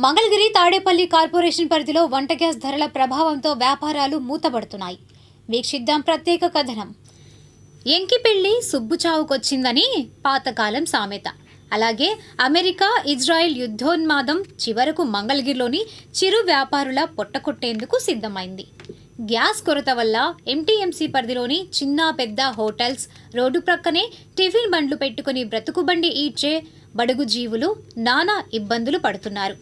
Mangalagiri Tadepalli corporation పరిధిలో వంట gas ధరల ప్రభావంతో వ్యాపారాలు మూతపడుతున్నాయి. వీక్షిద్దాం ప్రత్యేక కథనం. ఎంకిపెళ్లి సుబ్బుచావుకొచ్చిందని పాతకాలం సామెత. అలాగే అమెరికా ఇజ్రాయెల్ యుద్ధోన్మాదం చివరకు మంగళగిరిలోని చిరు వ్యాపారుల పొట్టకొట్టేందుకు సిద్ధమైంది. గ్యాస్ కొరత వల్ల ఎంటీఎంసీ పరిధిలోని చిన్న పెద్ద హోటల్స్, రోడ్డు ప్రక్కనే టిఫిన్ బండ్లు పెట్టుకుని బ్రతుకుబండి ఈడ్చే బడుగు జీవులు నానా ఇబ్బందులు పడుతున్నారు.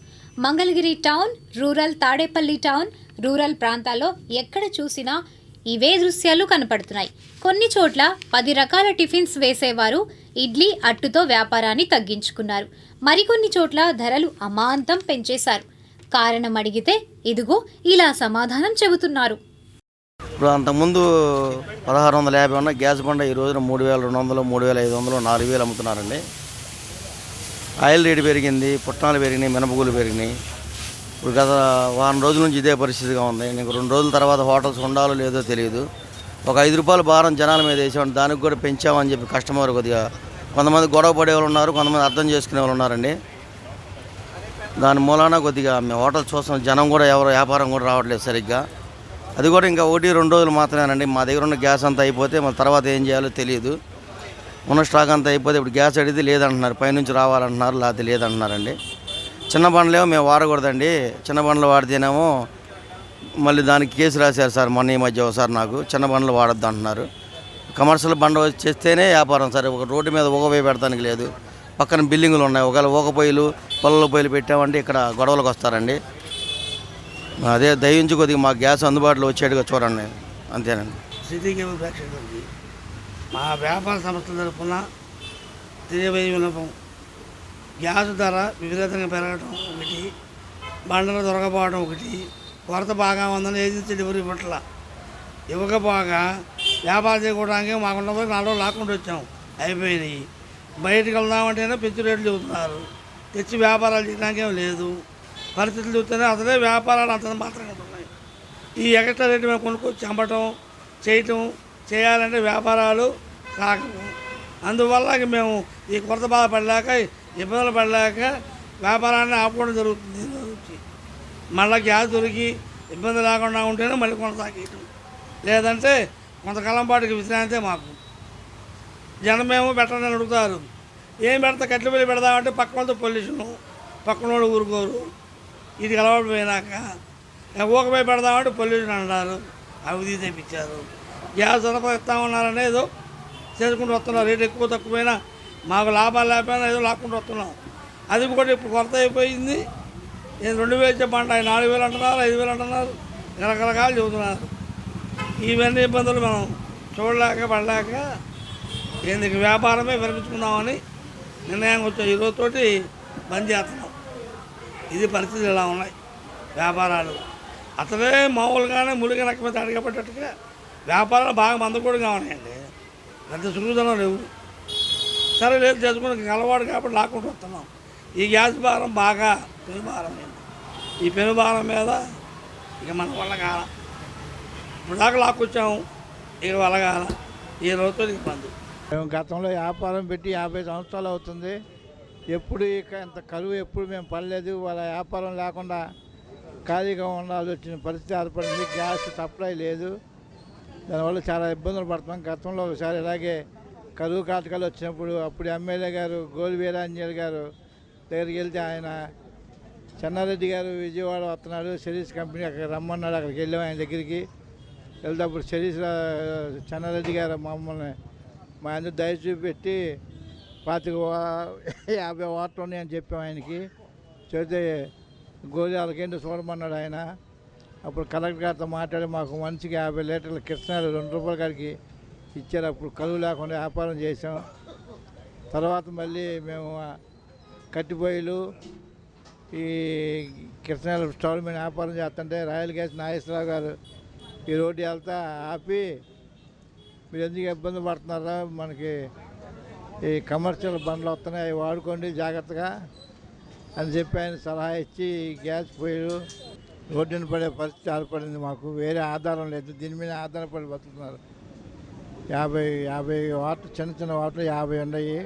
Mangalagiri town, rural Tadepalli town, rural ప్రాంతాల్లో ఎక్కడ చూసినా ఇవే దృశ్యాలు కనపడుతున్నాయి. కొన్ని చోట్ల 10 రకాల టిఫిన్స్ వేసేవారు ఇడ్లీ అట్టుతో వ్యాపారాన్ని తగ్గించుకున్నారు. మరికొన్ని చోట్ల ధరలు అమాంతం పెంచేశారు. కారణం అడిగితే ఇదిగో ఇలా సమాధానం చెబుతున్నారు. ఇప్పుడు అంతకుముందు 1650 ఉన్న గ్యాస్ బండ ఈ రోజున 3200, 3500, 4000 అమ్ముతున్నారండి. ఆయిల్ రేటు పెరిగింది, పుట్నాలు పెరిగినాయి, మినపగుళ్ళు పెరిగినాయి. ఇప్పుడు గత వారం రోజుల నుంచి ఇదే పరిస్థితిగా ఉంది. ఇంక 2 రోజుల తర్వాత హోటల్స్ ఉండాలో లేదో తెలియదు. ఒక 5 రూపాయల భారం జనాల మీద వేసామంటే దానికి కూడా పెంచామని చెప్పి కస్టమర్ కొద్దిగా కొంతమంది గొడవ పడే వాళ్ళు ఉన్నారు, కొంతమంది అర్థం చేసుకునే వాళ్ళు ఉన్నారండి. దాని మూలాన కొద్దిగా మేము హోటల్ చూస్తాం, జనం కూడా ఎవరు వ్యాపారం కూడా రావట్లేదు సరిగ్గా. అది కూడా ఇంకా 1-2 రోజులు మాత్రమేనండి. మా దగ్గర ఉన్న గ్యాస్ అంతా అయిపోతే మళ్ళీ తర్వాత ఏం చేయాలో తెలియదు. ఉన్న స్టాక్ అంతా అయిపోతే ఇప్పుడు గ్యాస్ అడిగితే లేదంటున్నారు, పైనుంచి రావాలంటున్నారు, లేకపోతే లేదంటున్నారండి. చిన్న బండ్లేమో మేము వాడకూడదండి, చిన్న బండ్లు వాడితేనేమో మళ్ళీ దానికి కేసు రాశారు సార్ మొన్న ఈ మధ్య ఒకసారి. నాకు చిన్న బండ్లు వాడద్దు అంటున్నారు. కమర్షియల్ బండ వచ్చేస్తేనే వ్యాపారం సార్. ఒక రోడ్డు మీద ఊగపోయి పెడతానికి లేదు, పక్కన బిల్డింగులు ఉన్నాయి. ఒకవేళ ఊగపోయిలు పొలంలో పొయ్యిలు పెట్టామంటే ఇక్కడ గొడవలకు వస్తారండి. అదే దయించి కొద్దిగా మా గ్యాస్ అందుబాటులో వచ్చేట్టుగా చూడండి, అంతేనండి. సిటీ కేబుల్ ప్రేక్షకులకి మా వ్యాపార సంస్థల తరఫున తెలియబోయే విన్నపం, గ్యాస్ ధర విపరీతంగా పెరగడం ఒకటి, బండలు దొరకపోవడం ఒకటి, కొరత బాగా ఉందని ఏజెన్సీ డెలివరీ పట్ల ఇవ్వకపోగా వ్యాపారం చేయడానికి మాకున్న 4 రోజులు లాక్కుండా వచ్చాం, అయిపోయినాయి. బయటకు వెళ్దామంటేనే పెంచి రేట్లు చెబుతున్నారు, తెచ్చి వ్యాపారాలు చేయడానికి ఏం లేదు. పరిస్థితులు చూస్తేనే అసలే వ్యాపారాలు అంత మాత్రంగా ఉంటున్నాయి. ఈ ఎక్స్ట్రా రేటు మేము కొనుక్కొచ్చి అమ్మటం చేయాలంటే వ్యాపారాలు సాగవు. అందువల్ల మేము ఈ కొరత బాధపడలేక, ఇబ్బందులు పడలేక వ్యాపారాన్ని ఆపుకోవడం జరుగుతుంది. మళ్ళీ గ్యాస్ దొరికి ఇబ్బంది లేకుండా ఉంటేనే మళ్ళీ కొనసాగేయటం, లేదంటే కొంతకాలం పాటుకి విశ్రాంతే మాకు. జనమేమో పెట్టని అడుగుతారు, ఏం పెడతా కట్లు వెళ్ళి పెడదామంటే పక్క వాళ్ళతో పొల్యూషను, పక్కన వాళ్ళు ఊరుకోరు. ఇది అలవాటు పోయినాక ఊకపోయి పెడదామంటే పొల్యూషన్ అంటారు, అవి తెప్పించారు. గ్యాస్ సరఫరా ఇస్తామన్నారని ఏదో చేసుకుంటూ వస్తున్నారు. రేటు ఎక్కువ తక్కువైనా మాకు లాభాలు లేకపోయినా ఏదో లాక్కుంటూ వస్తున్నాం. అది కూడా ఇప్పుడు కొరత అయిపోయింది. నేను 2000 చెప్పండి, 4000 అంటున్నారు, 5000 అంటున్నారు, రకరకాలు చెబుతున్నారు. ఇవన్నీ ఇబ్బందులు మనం చూడలేక పడలేక ఎందుకు వ్యాపారమే విరమించుకుందామని నిర్ణయానికి వచ్చాం. ఈరోజుతోటి బంద్ చేస్తున్నాం. ఇది పరిస్థితులు ఇలా ఉన్నాయి వ్యాపారాలు. అసలే మామూలుగానే ములిగా నక్క మీద అడగబట్టేట్టుగా వ్యాపారాలు బాగా మందకూడగా ఉన్నాయండి, పెద్ద సులువుదనం లేవు. సరే లేదు చేసుకుని అలవాటు కాబట్టి లాక్కుంటూ వస్తున్నాం. ఈ గ్యాస్ భారం బాగా పెనుభారం అయింది. ఈ పెనుభారం మీద ఇక మన వల్ల కాల, ఇప్పుడు దాకా లాక్కొచ్చాము, ఇక వల్ల కాల. ఈ రోజుతో ఇక బంద్. మేము గతంలో వ్యాపారం పెట్టి 50 సంవత్సరాలు అవుతుంది. ఎప్పుడు ఇక ఇంత కరువు ఎప్పుడు మేము పడలేదు. వాళ్ళ వ్యాపారం లేకుండా ఖాళీగా ఉండాల్సి వచ్చిన పరిస్థితి ఏర్పడింది. గ్యాస్ సప్లై లేదు, దానివల్ల చాలా ఇబ్బందులు పడుతున్నాం. గతంలో ఒకసారి ఇలాగే కరువు కాటకాలు వచ్చినప్పుడు అప్పుడు ఎమ్మెల్యే గారు గోలి వీరాంజనేయులు గారు దగ్గరికి వెళ్తే ఆయన చెన్నారెడ్డి గారు విజయవాడ వస్తున్నాడు, సిరీస్ కంపెనీ అక్కడ రమ్మన్నాడు. అక్కడికి వెళ్ళాము ఆయన దగ్గరికి. వెళ్తే అప్పుడు సిరీస్ చెన్నారెడ్డి గారు మమ్మల్ని మా అందరూ దయ చూపెట్టి 50 వాట్లు ఉన్నాయని చెప్పాం ఆయనకి. చెబితే గోలి వాళ్ళకేంటో చూడమన్నాడు ఆయన. అప్పుడు కలెక్టర్ గారితో మాట్లాడి మాకు మనిషికి 50 లీటర్ల కిరసనాయిలు 2 రూపాయల కాడికి ఇచ్చారు. అప్పుడు కలువు లేకుండా వ్యాపారం చేసాం. తర్వాత మళ్ళీ మేము కట్టిపోయిలు ఈ కిరసనాయిలు స్టవ్ మీద వ్యాపారం చేస్తుంటే రాయల్ గ్యాస్ నాగేశ్వరరావు గారు ఈ రోడ్డు వెళ్తా ఆపి, మీరు ఎందుకు ఇబ్బంది పడుతున్నారా, మనకి ఈ కమర్షియల్ బండ్లు వస్తున్నాయి, అవి వాడుకోండి జాగ్రత్తగా అని చెప్పి ఆయన సలహా ఇచ్చి గ్యాస్ పొయ్యిలు రోడ్డున పడే పరిస్థితి ఏర్పడింది. మాకు వేరే ఆధారం లేదు, దీని మీద ఆధారపడి బతుకుతున్నారు. 50 వాట్లు, చిన్న వాట్లు 50 ఉన్నాయి.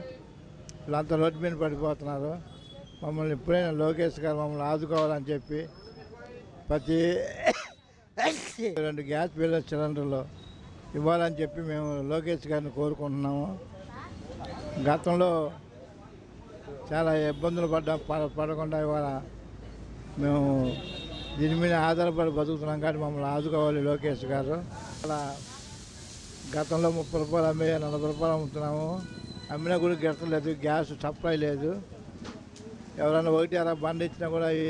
వీళ్ళంతా రోడ్డు మీద పడిపోతున్నారు. మమ్మల్ని ఎప్పుడైనా లోకేష్ గారు మమ్మల్ని ఆదుకోవాలని చెప్పి ప్రతి 2 గ్యాస్ సిలిండర్లు ఇవ్వాలని చెప్పి మేము లోకేష్ గారిని కోరుకుంటున్నాము. గతంలో చాలా ఇబ్బందులు పడకుండా ఇవాళ మేము దీని మీద ఆధారపడి బతుకుతున్నాం కానీ మమ్మల్ని ఆదుకోవాలి లోకేష్ గారు. అలా గతంలో 30 రూపాయలు అమ్మే 40 రూపాయలు అమ్ముతున్నాము. అమ్మినా కూడా గిట్టలేదు, గ్యాస్ సప్లై లేదు. ఎవరైనా ఒకటి అలా బండి ఇచ్చినా కూడా అవి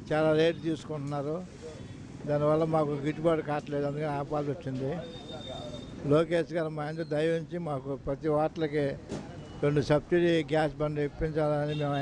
చాలా రేటు తీసుకుంటున్నారు. దానివల్ల మాకు గిట్టుబాటు కావట్లేదు, అందుకని ఆపాల్సి వచ్చింది. లోకేష్ గారు మా అందరూ దయ ఉంచి మాకు ప్రతి వాటికి 2 సబ్సిడీ గ్యాస్ బండ్లు ఇప్పించాలని మేము